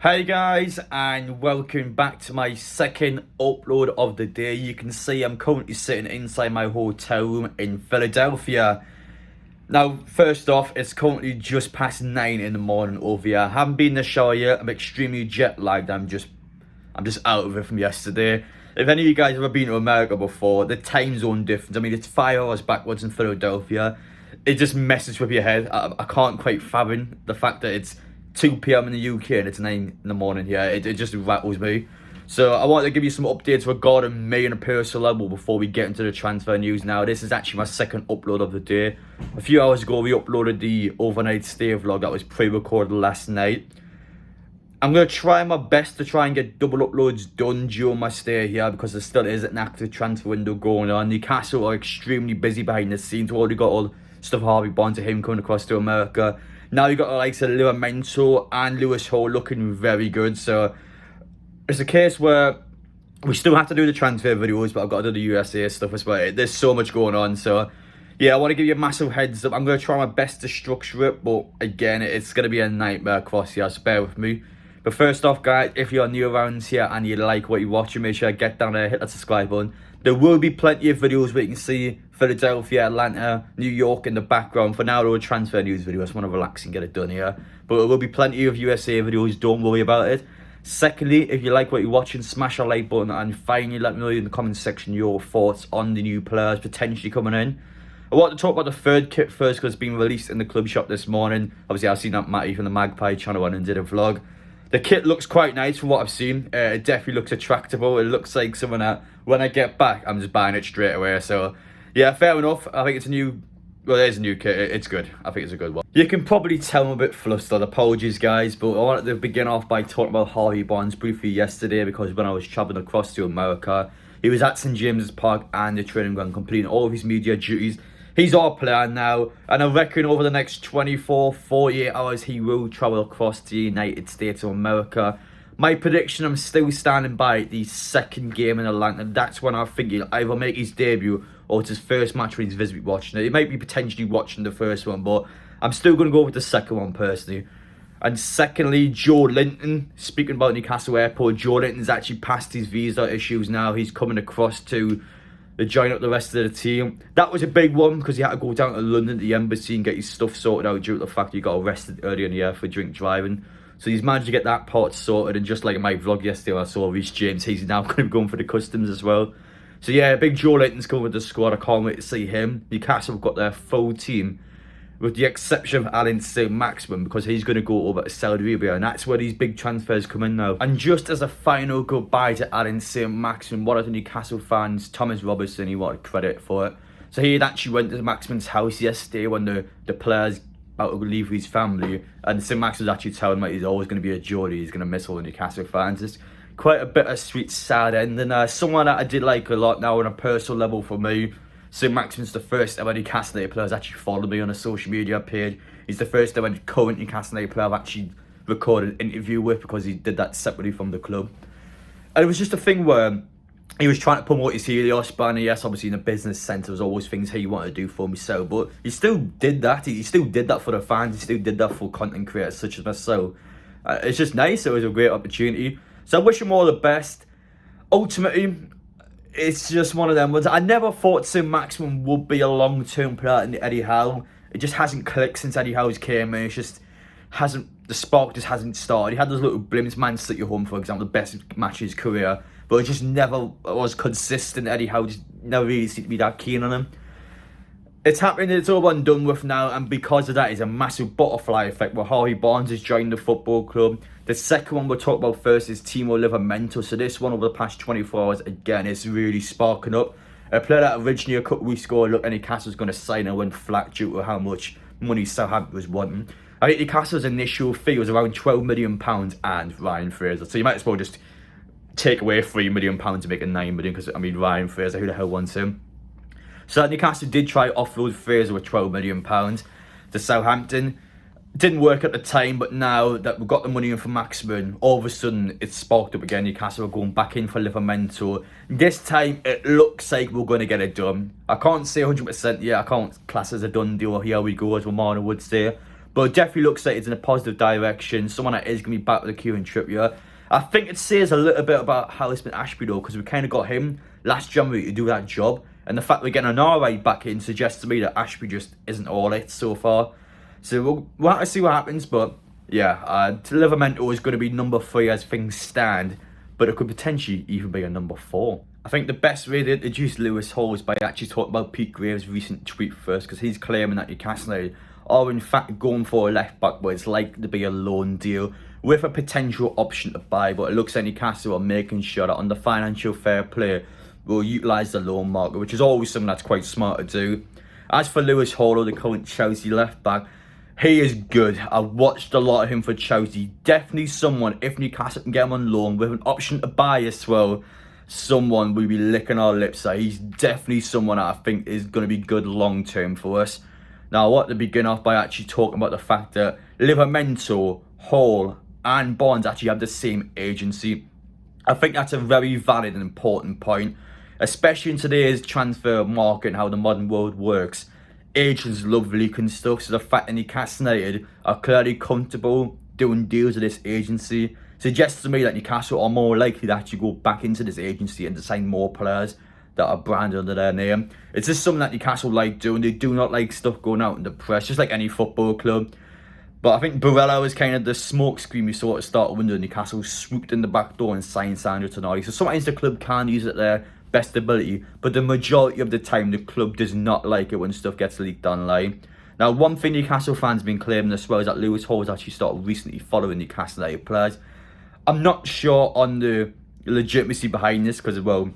Hey guys, and welcome back to my second upload of the day. You can see I'm currently sitting inside my hotel room in Philadelphia. Now, first off, it's currently just past 9 in the morning over here. I haven't been in the shower yet. I'm extremely jet lagged. I'm just out of it from yesterday. If any of you guys have ever been to America before, the time zone difference, I mean, it's 5 hours backwards in Philadelphia. It just messes with your head. I can't quite fathom the fact that it's 2 p.m. in the UK and it's 9 in the morning here. It just rattles me. So I wanted to give you some updates regarding me on a personal level before we get into the transfer news now. This is actually my second upload of the day. A few hours ago we uploaded the overnight stay vlog that was pre-recorded last night. I'm going to try my best to try and get double uploads done during my stay here because there still is an active transfer window going on. Newcastle are extremely busy behind the scenes. We've already got all stuff Harvey Barnes and him coming across to America. Now you've got the likes of Livramento and Lewis Hall looking very good. So it's a case where we still have to do the transfer videos, but I've got to do the USA stuff as well. There's so much going on. So yeah, I want to give you a massive heads up. I'm going to try my best to structure it, but again, it's going to be a nightmare across here, so bear with me. But first off, guys, if you're new around here and you like what you're watching, make sure you get down there, hit that subscribe button. There will be plenty of videos where you can see Philadelphia, Atlanta, New York in the background. For now, there will transfer news videos. I just want to relax and get it done here. But there will be plenty of USA videos. Don't worry about it. Secondly, if you like what you're watching, smash that like button. And finally, let me know in the comment section your thoughts on the new players potentially coming in. I want to talk about the third kit first because it's been released in the club shop this morning. Obviously, I've seen that Matty from the Magpie channel went and did a vlog. The kit looks quite nice from what I've seen. It definitely looks attractable. It looks like something that when I get back, I'm just buying it straight away. So yeah, fair enough. I think it's a new, well, it is a new kit. It's good. I think it's a good one. You can probably tell I'm a bit flustered. Apologies, guys. But I wanted to begin off by talking about Harvey Barnes briefly yesterday because when I was traveling across to America, he was at St. James's Park and the training ground completing all of his media duties. He's our player now, and I reckon over the next 24, 48 hours, he will travel across to the United States of America. My prediction, I'm still standing by the second game in Atlanta. That's when I think he'll either make his debut or it's his first match when he's visibly watching it. He might be potentially watching the first one, but I'm still going to go with the second one personally. And secondly, Joelinton, speaking about Newcastle Airport, Joelinton's actually passed his visa issues now. He's coming across to join up the rest of the team. That was a big one because he had to go down to London to the embassy and get his stuff sorted out due to the fact he got arrested earlier in the year for drink driving. So he's managed to get that part sorted, and just like in my vlog yesterday I saw Reece James, he's now going to be going for the customs as well. So yeah, big Joelinton's coming with the squad. I can't wait to see him. Newcastle have got their full team with the exception of Joelinton and Saint-Maximin because he's going to go over to Saudi Arabia, and that's where these big transfers come in now. And just as a final goodbye to Joelinton and Saint-Maximin, one of the Newcastle fans, Thomas Robertson, he wanted credit for it. So he had actually went to Maximin's house yesterday when the players about to leave his family, and Saint-Maximin was actually telling him he's always going to be a Geordie, he's going to miss all the Newcastle fans. It's quite a bittersweet, sad end, and someone that I did like a lot now on a personal level for me. Saint-Maximin's the first ever Newcastle United player who's actually followed me on a social media page. He's the first ever current Newcastle United player I've actually recorded an interview with because he did that separately from the club. And it was just a thing where he was trying to promote his Helios banner. Yes, obviously in a business sense, there was always things he wanted to do for himself, but he still did that. He still did that for the fans. He still did that for content creators such as myself. It's just nice. It was a great opportunity. So I wish him all the best. Ultimately, it's just one of them ones. I never thought Saint-Maximin would be a long-term player in Eddie Howe. It just hasn't clicked since Eddie Howe's came in. It just hasn't, the spark just hasn't started. He had those little blimps, Man City home, for example, the best match of his career, but it just never was consistent. Eddie Howe just never really seemed to be that keen on him. It's happening, it's all and done with now, and because of that, it's a massive butterfly effect where Harvey Barnes has joined the football club. The second one we'll talk about first is Tino Livramento. So this one over the past 24 hours, again, it's really sparking up. A player that originally a couple of weeks ago looked like Newcastle was going to sign and went flat due to how much money Southampton was wanting. I think Newcastle's initial fee was around £12 million and Ryan Fraser. So you might as well just take away £3 million to make it £9 million because, I mean, Ryan Fraser, who the hell wants him? So Newcastle did try offload Fraser with £12 million to Southampton. Didn't work at the time, but now that we've got the money in for Maximin, all of a sudden it's sparked up again. Newcastle are going back in for Livramento. This time it looks like we're going to get it done. I can't say 100% yet. I can't class as a done deal. Here we go, as Romano would say. But it definitely looks like it's in a positive direction. Someone that is going to be back with the Kieran Trippier. I think it says a little bit about Harrison Ashby though, because we kind of got him last January to do that job. And the fact we're getting an RA back in suggests to me that Ashby just isn't all it so far. So we'll have to see what happens. But yeah, Livramento is going to be number 3 as things stand. But it could potentially even be a number 4. I think the best way to introduce Lewis Hall is by actually talking about Pete Graves' recent tweet first, because he's claiming that Newcastle United are in fact going for a left back, but it's likely to be a loan deal with a potential option to buy. But it looks like Newcastle are making sure that under financial fair play will utilise the loan market, which is always something that's quite smart to do. As for Lewis Hall, the current Chelsea left back, he is good. I've watched a lot of him for Chelsea. Definitely someone, if Newcastle can get him on loan with an option to buy as well, someone we'll be licking our lips at. He's definitely someone that I think is going to be good long term for us. Now I want to begin off by actually talking about the fact that Livramento, Hall and Barnes actually have the same agency. I think that's a very valid and important point, especially in today's transfer market and how the modern world works. Agents love leaking stuff, so the fact that Newcastle United are clearly comfortable doing deals with this agency suggests to me that Newcastle are more likely to actually go back into this agency and to sign more players that are branded under their name. It's just something that Newcastle like doing. They do not like stuff going out in the press, just like any football club. But I think Barella was kind of the smoke screen we saw at the start of the window. Newcastle swooped in the back door and signed Sandro Tonali. So sometimes the club can use it there, best ability, but the majority of the time the club does not like it when stuff gets leaked online. Now, one thing Newcastle fans have been claiming as well is that Lewis Hall has actually started recently following Newcastle United players. I'm not sure on the legitimacy behind this because, well,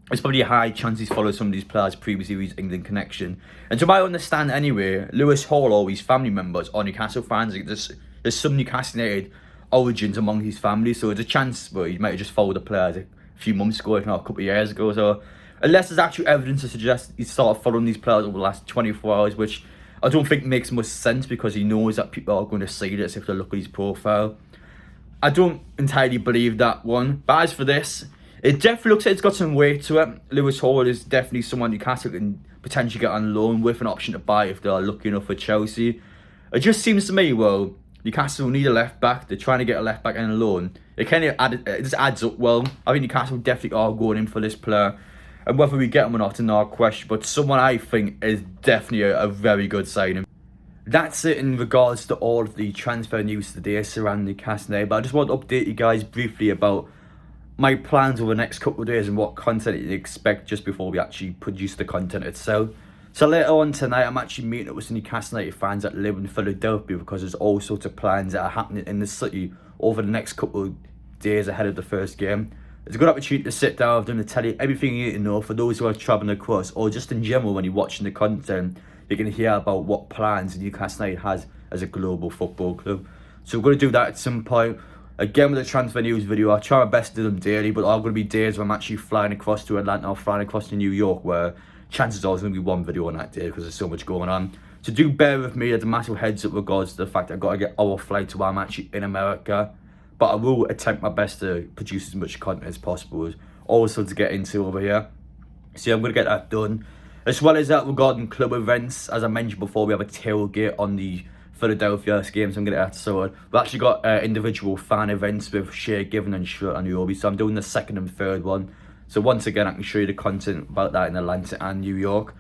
there's probably a high chance he's followed some of these players previously with his England connection. And to my understand anyway, Lewis Hall or his family members are Newcastle fans. There's some Newcastle United origins among his family, so there's a chance where he might have just followed the players a few months ago, if not a couple of years ago. So unless there's actual evidence to suggest he started following these players over the last 24 hours, which I don't think makes much sense because he knows that people are going to see this if they look at his profile. I don't entirely believe that one. But as for this, it definitely looks like it's got some weight to it. Lewis Hall is definitely someone Newcastle can potentially get on loan with an option to buy if they're lucky enough for Chelsea. It just seems to me, well, Newcastle need a left back. They're trying to get a left back and a loan. It just adds up well. I think Newcastle definitely are going in for this player. And whether we get him or not is another question. But someone I think is definitely a very good signing. That's it in regards to all of the transfer news today surrounding Newcastle United. But I just want to update you guys briefly about my plans over the next couple of days and what content you expect just before we actually produce the content itself. So later on tonight, I'm actually meeting up with some Newcastle United fans that live in Philadelphia because there's all sorts of plans that are happening in the city over the next couple of days ahead of the first game. It's a good opportunity to sit down with them to tell you everything you need to know for those who are travelling across, or just in general when you're watching the content, you can hear about what plans Newcastle United has as a global football club. So we're going to do that at some point. Again, with the transfer news video, I'll try my best to do them daily, but there are going to be days where I'm actually flying across to Atlanta or flying across to New York, where chances are there's going to be one video on that day because there's so much going on. So do bear with me. There's a massive heads up regards to the fact I've got to get our flight to where I'm actually in America. But I will attempt my best to produce as much content as possible, also to get into over here. So yeah, I'm going to get that done. As well as that, regarding club events, as I mentioned before, we have a tailgate on the Philadelphia game, so I'm going to get that sorted. We've actually got individual fan events with Shea Given and Stuart and Niobe, so I'm doing the second and third one. So once again, I can show you the content about that in Atlanta and New York.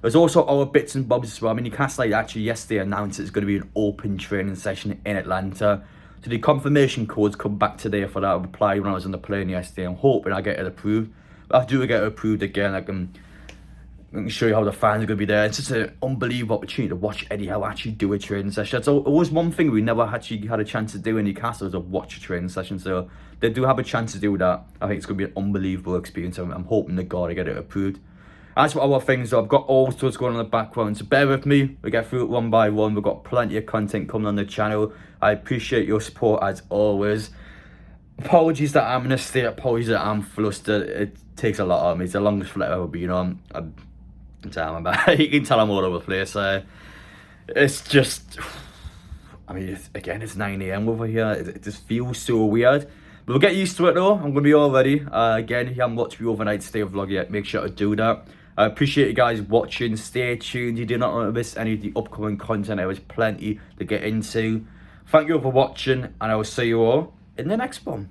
There's also our bits and bobs as well. I mean, Newcastle United actually yesterday announced it's going to be an open training session in Atlanta. So the confirmation codes come back today for that. I replied when I was on the plane yesterday. I'm hoping I get it approved. But if I do get it approved again, I can show you how the fans are going to be there. It's just an unbelievable opportunity to watch Eddie Howe actually do a training session. So it was one thing we never actually had a chance to do in Newcastle, was to watch a training session. So they do have a chance to do that. I think it's going to be an unbelievable experience. I'm hoping to God I get it approved. As for other things, I've got all sorts going on in the background, so bear with me. We get through it one by one. We've got plenty of content coming on the channel. I appreciate your support as always. Apologies that I'm in a state, apologies that I'm flustered. It takes a lot of me. It's the longest flight I've ever been on. You can tell I'm all over the place. It's just, I mean, it's 9 AM over here. It just feels so weird. But we'll get used to it though. I'm going to be all ready. Again, if you haven't watched the overnight stay vlog yet, make sure to do that. I appreciate you guys watching. Stay tuned. You do not want to miss any of the upcoming content. There was plenty to get into. Thank you all for watching, and I will see you all in the next one.